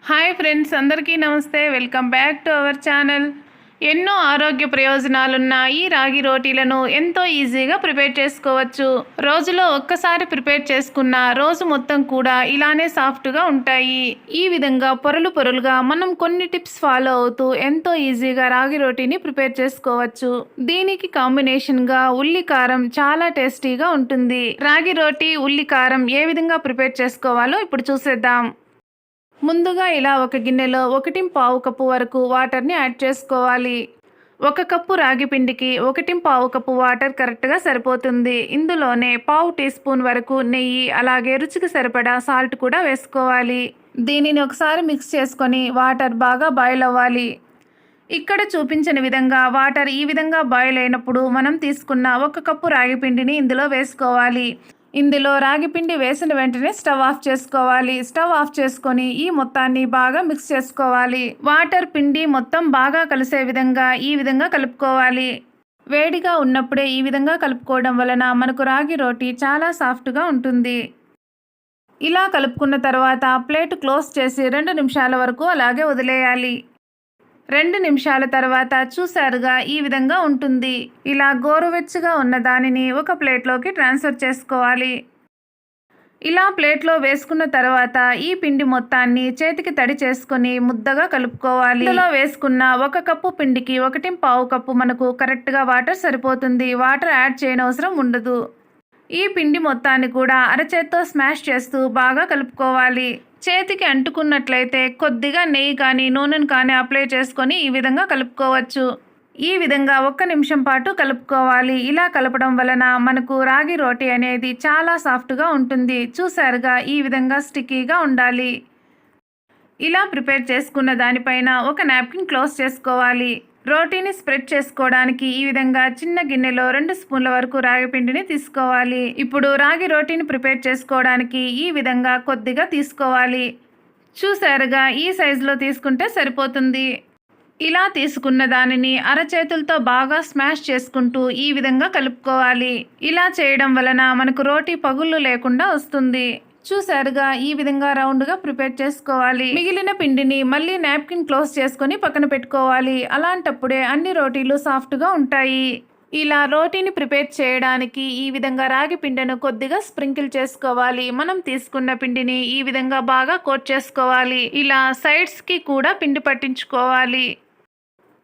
Hi friends, అందరికీ నమస్తే. Welcome back to our channel. ఎన్నో ఆరోగ్య ప్రయోజనాలున్న ఈ రాగి రోటీలను ఎంతో ఈజీగా ప్రిపేర్ చేసుకోవచ్చు. రోజులో ఒక్కసారి ప్రిపేర్ చేసుకున్న రోజు మొత్తం కూడా ఇలానే సాఫ్ట్గా ఉంటాయి. ఈ విధంగా పొరలు పొరలుగా మనం కొన్ని టిప్స్ ఫాలో అవుతూ ఎంతో ఈజీగా రాగి రోటీని ప్రిపేర్ చేసుకోవచ్చు. దీనికి కాంబినేషన్గా ఉల్లి కారం చాలా టేస్టీగా ఉంటుంది. రాగి రోటీ ఉల్లి కారం ఏ విధంగా ప్రిపేర్ చేసుకోవాలో ఇప్పుడు చూసేద్దాం. ముందుగా ఇలా ఒక గిన్నెలో 1.5 కప్పు వరకు వాటర్ని యాడ్ చేసుకోవాలి. 1 కప్పు రాగి పిండికి 1.5 కప్పు వాటర్ కరెక్ట్గా సరిపోతుంది. ఇందులోనే 1/2 టీ స్పూన్ వరకు నెయ్యి, అలాగే రుచికి సరిపడా సాల్ట్ కూడా వేసుకోవాలి. దీనిని ఒకసారి మిక్స్ చేసుకొని వాటర్ బాగా బాయిల్ అవ్వాలి. ఇక్కడ చూపించిన విధంగా వాటర్ ఈ విధంగా బాయిల్ అయినప్పుడు మనం తీసుకున్న 1 కప్పు రాగి పిండిని ఇందులో వేసుకోవాలి. ఇందులో రాగి పిండి వేసిన వెంటనే స్టవ్ ఆఫ్ చేసుకోవాలి. స్టవ్ ఆఫ్ చేసుకొని ఈ మొత్తాన్ని బాగా మిక్స్ చేసుకోవాలి. వాటర్ పిండి మొత్తం బాగా కలిసే విధంగా ఈ విధంగా కలుపుకోవాలి. వేడిగా ఉన్నప్పుడే ఈ విధంగా కలుపుకోవడం వలన మనకు రాగి రోటీ చాలా సాఫ్ట్గా ఉంటుంది. ఇలా కలుపుకున్న తర్వాత ప్లేట్ క్లోజ్ చేసి 2 నిమిషాల వరకు అలాగే వదిలేయాలి. 2 నిమిషాల తర్వాత చూసారుగా ఈ విధంగా ఉంటుంది. ఇలా గోరువెచ్చగా ఉన్న దానిని ఒక ప్లేట్లోకి ట్రాన్స్ఫర్ చేసుకోవాలి. ఇలా ప్లేట్లో వేసుకున్న తర్వాత ఈ పిండి మొత్తాన్ని చేతికి తడి చేసుకొని ముద్దగా కలుపుకోవాలి. ఇందులో వేసుకున్న 1 కప్పు పిండికి 1.5 కప్పు మనకు కరెక్ట్గా వాటర్ సరిపోతుంది. వాటర్ యాడ్ చేయనవసరం ఉండదు. ఈ పిండి మొత్తాన్ని కూడా అరచేత్తో స్మాష్ చేస్తూ బాగా కలుపుకోవాలి. చేతికి అంటుకున్నట్లయితే కొద్దిగా నెయ్యి కానీ నూనెను కానీ అప్లై చేసుకొని ఈ విధంగా కలుపుకోవచ్చు. ఈ విధంగా 1 నిమిషం పాటు కలుపుకోవాలి. ఇలా కలపడం వలన మనకు రాగి రోటీ అనేది చాలా సాఫ్ట్గా ఉంటుంది. చూసారుగా ఈ విధంగా స్టిక్కీగా ఉండాలి. ఇలా ప్రిపేర్ చేసుకున్న దానిపైన ఒక నాప్కిన్ క్లోజ్ చేసుకోవాలి. రోటీని స్ప్రెడ్ చేసుకోవడానికి ఈ విధంగా చిన్న గిన్నెలో 2 స్పూన్ల వరకు రాగి పిండిని తీసుకోవాలి. ఇప్పుడు రాగి రోటీని ప్రిపేర్ చేసుకోవడానికి ఈ విధంగా కొద్దిగా తీసుకోవాలి. చూసారుగా ఈ సైజులో తీసుకుంటే సరిపోతుంది. ఇలా తీసుకున్న దానిని అరచేతులతో బాగా స్మాష్ చేసుకుంటూ ఈ విధంగా కలుపుకోవాలి. ఇలా చేయడం వలన మనకు రోటీ పగుళ్ళు లేకుండా వస్తుంది. చూసారుగా ఈ విధంగా రౌండ్గా ప్రిపేర్ చేసుకోవాలి. మిగిలిన పిండిని మళ్ళీ నాప్కిన్ క్లోజ్ చేసుకొని పక్కన పెట్టుకోవాలి. అలాంటప్పుడే అన్ని రోటీలు సాఫ్ట్గా ఉంటాయి. ఇలా రోటీని ప్రిపేర్ చేయడానికి ఈ విధంగా రాగి పిండిని కొద్దిగా స్ప్రింకిల్ చేసుకోవాలి. మనం తీసుకున్న పిండిని ఈ విధంగా బాగా కోట్ చేసుకోవాలి. ఇలా సైడ్స్కి కూడా పిండి పట్టించుకోవాలి.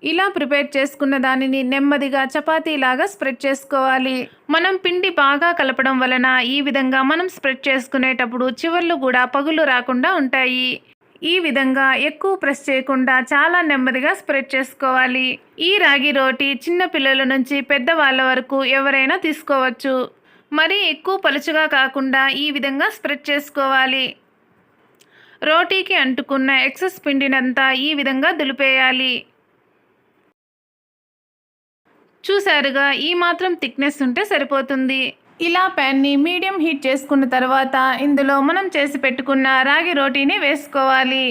ఇలా ప్రిపేర్ చేసుకున్న దానిని నెమ్మదిగా చపాతీలాగా స్ప్రెడ్ చేసుకోవాలి. మనం పిండి బాగా కలపడం వలన ఈ విధంగా మనం స్ప్రెడ్ చేసుకునేటప్పుడు చివర్లు కూడా పగులు రాకుండా ఉంటాయి. ఈ విధంగా ఎక్కువ ప్రెస్ చేయకుండా చాలా నెమ్మదిగా స్ప్రెడ్ చేసుకోవాలి. ఈ రాగి రోటీ చిన్న పిల్లల నుంచి పెద్దవాళ్ళ వరకు ఎవరైనా తీసుకోవచ్చు. మరీ ఎక్కువ పలుచగా కాకుండా ఈ విధంగా స్ప్రెడ్ చేసుకోవాలి. రోటీకి అంటుకున్న ఎక్సెస్ పిండినంతా ఈ విధంగా దులిపేయాలి. చూసారుగా ఈ మాత్రం థిక్నెస్ ఉంటే సరిపోతుంది. ఇలా ప్యాన్ని మీడియం హీట్ చేసుకున్న తర్వాత ఇందులో మనం చేసి పెట్టుకున్న రాగి రోటీని వేసుకోవాలి.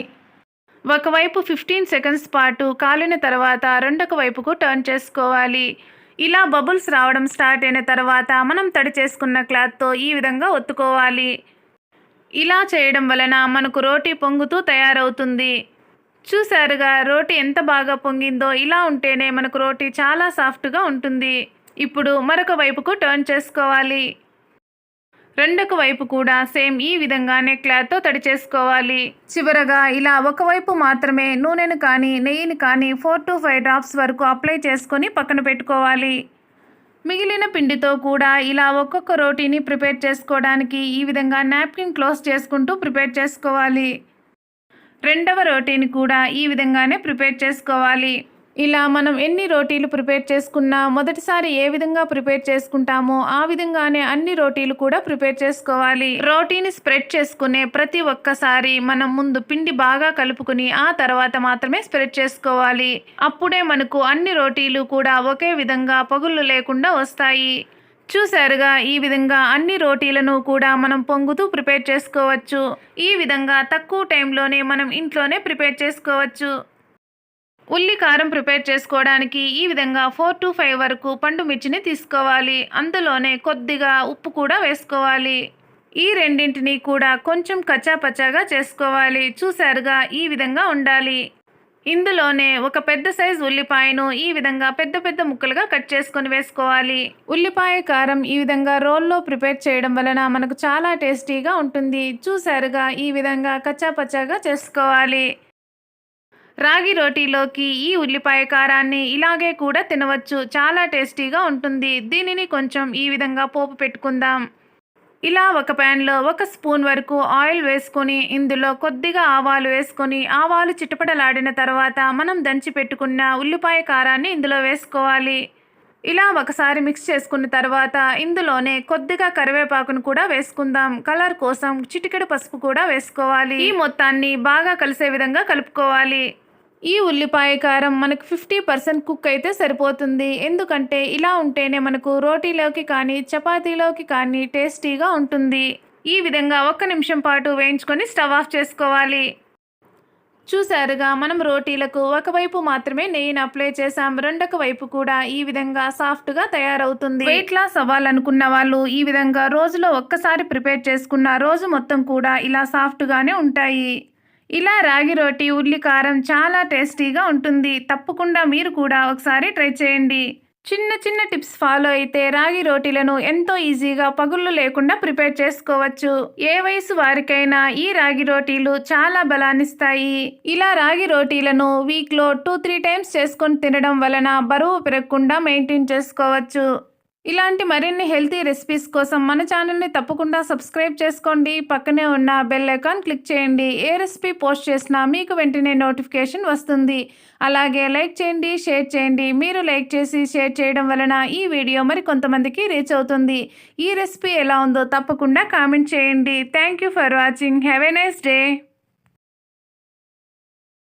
ఒకవైపు 15 సెకండ్స్ పాటు కాలిన తర్వాత రెండొక వైపుకు టర్న్ చేసుకోవాలి. ఇలా బబుల్స్ రావడం స్టార్ట్ అయిన తర్వాత మనం తడి చేసుకున్న క్లాత్తో ఈ విధంగా ఒత్తుకోవాలి. ఇలా చేయడం వలన మనకు రోటీ పొంగుతూ తయారవుతుంది. చూసారుగా రోటీ ఎంత బాగా పొంగిందో. ఇలా ఉంటేనే మనకు రోటీ చాలా సాఫ్ట్గా ఉంటుంది. ఇప్పుడు మరొక వైపుకు టర్న్ చేసుకోవాలి. రెండొక వైపు కూడా సేమ్ ఈ విధంగానే క్లాత్తో తడి చేసుకోవాలి. చివరగా ఇలా ఒకవైపు మాత్రమే నూనెను కానీ నెయ్యిని కానీ 4 to 5 డ్రాప్స్ వరకు అప్లై చేసుకొని పక్కన పెట్టుకోవాలి. మిగిలిన పిండితో కూడా ఇలా ఒక్కొక్క రోటీని ప్రిపేర్ చేసుకోవడానికి ఈ విధంగా నాప్కిన్ క్లోజ్ చేసుకుంటూ ప్రిపేర్ చేసుకోవాలి. రెండవ రోటీని కూడా ఈ విధంగానే ప్రిపేర్ చేసుకోవాలి. ఇలా మనం ఎన్ని రోటీలు ప్రిపేర్ చేసుకున్నా మొదటిసారి ఏ విధంగా ప్రిపేర్ చేసుకుంటామో ఆ విధంగానే అన్ని రోటీలు కూడా ప్రిపేర్ చేసుకోవాలి. రోటీని స్ప్రెడ్ చేసుకునే ప్రతి ఒక్కసారి మనం ముందు పిండి బాగా కలుపుకుని ఆ తర్వాత మాత్రమే స్ప్రెడ్ చేసుకోవాలి. అప్పుడే మనకు అన్ని రోటీలు కూడా ఒకే విధంగా పగుళ్ళు లేకుండా వస్తాయి. చూసారుగా ఈ విధంగా అన్ని రోటీలను కూడా మనం పొంగుతూ ప్రిపేర్ చేసుకోవచ్చు. ఈ విధంగా తక్కువ టైంలోనే మనం ఇంట్లోనే ప్రిపేర్ చేసుకోవచ్చు. ఉల్లి కారం ప్రిపేర్ చేసుకోవడానికి ఈ విధంగా 4 to 5 వరకు పండు మిర్చిని తీసుకోవాలి. అందులోనే కొద్దిగా ఉప్పు కూడా వేసుకోవాలి. ఈ రెండింటిని కూడా కొంచెం కచ్చాపచ్చాగా చేసుకోవాలి. చూసారుగా, ఈ విధంగా ఉండాలి. ఇందులోనే ఒక పెద్ద సైజు ఉల్లిపాయను ఈ విధంగా పెద్ద పెద్ద ముక్కలుగా కట్ చేసుకొని వేసుకోవాలి. ఉల్లిపాయ కారం ఈ విధంగా రోల్లో ప్రిపేర్ చేయడం వలన మనకు చాలా టేస్టీగా ఉంటుంది. చూసారుగా, ఈ విధంగా కచ్చాపచ్చాగా చేసుకోవాలి. రాగి రోటీలోకి ఈ ఉల్లిపాయ కారాన్ని ఇలాగే కూడా తినవచ్చు. చాలా టేస్టీగా ఉంటుంది. దీనిని కొంచెం ఈ విధంగా పోపు పెట్టుకుందాం. ఇలా ఒక ప్యాన్లో 1 స్పూన్ వరకు ఆయిల్ వేసుకొని ఇందులో కొద్దిగా ఆవాలు వేసుకొని ఆవాలు చిటపటలాడిన తర్వాత మనం దంచి పెట్టుకున్న ఉల్లిపాయ కారాన్ని ఇందులో వేసుకోవాలి. ఇలా ఒకసారి మిక్స్ చేసుకున్న తర్వాత ఇందులోనే కొద్దిగా కరివేపాకును కూడా వేసుకుందాం. కలర్ కోసం చిటికెడు పసుపు కూడా వేసుకోవాలి. ఈ మొత్తాన్ని బాగా కలిసే విధంగా కలుపుకోవాలి. ఈ ఉల్లిపాయ కారం మనకు 50% కుక్ అయితే సరిపోతుంది. ఎందుకంటే ఇలా ఉంటేనే మనకు రోటీలోకి కానీ చపాతీలోకి కానీ టేస్టీగా ఉంటుంది. ఈ విధంగా 1 నిమిషం పాటు వేయించుకొని స్టవ్ ఆఫ్ చేసుకోవాలి. చూసారుగా, మనం రోటీలకు ఒకవైపు మాత్రమే నెయ్యిని అప్లై చేసాం. రెండొక వైపు కూడా ఈ విధంగా సాఫ్ట్గా తయారవుతుంది. వెయిట్ లాస్ అవ్వాలనుకున్న వాళ్ళు ఈ విధంగా రోజులో ఒక్కసారి ప్రిపేర్ చేసుకున్న రోజు మొత్తం కూడా ఇలా సాఫ్ట్గానే ఉంటాయి. ఇలా రాగి రోటీ ఉల్లి కారం చాలా టేస్టీగా ఉంటుంది. తప్పకుండా మీరు కూడా ఒకసారి ట్రై చేయండి. చిన్న చిన్న టిప్స్ ఫాలో అయితే రాగి రోటీలను ఎంతో ఈజీగా పగుళ్ళు లేకుండా ప్రిపేర్ చేసుకోవచ్చు. ఏ వయసు వారికైనా ఈ రాగి రోటీలు చాలా బలాన్నిస్తాయి. ఇలా రాగి రోటీలను వీక్లో 2-3 టైమ్స్ చేసుకొని తినడం వలన బరువు పెరగకుండా మెయింటైన్ చేసుకోవచ్చు. ఇలాంటి మరిన్ని హెల్తీ రెసిపీస్ కోసం మన ఛానల్ని తప్పకుండా సబ్స్క్రైబ్ చేసుకోండి. పక్కనే ఉన్న బెల్ ఐకాన్ క్లిక్ చేయండి. ఏ రెసిపీ పోస్ట్ చేసినా మీకు వెంటనే నోటిఫికేషన్ వస్తుంది. అలాగే లైక్ చేయండి, షేర్ చేయండి. మీరు లైక్ చేసి షేర్ చేయడం వలన ఈ వీడియో మరి కొంతమందికి రీచ్ అవుతుంది. ఈ రెసిపీ ఎలా ఉందో తప్పకుండా కామెంట్ చేయండి. Thank you for watching. Have a nice day.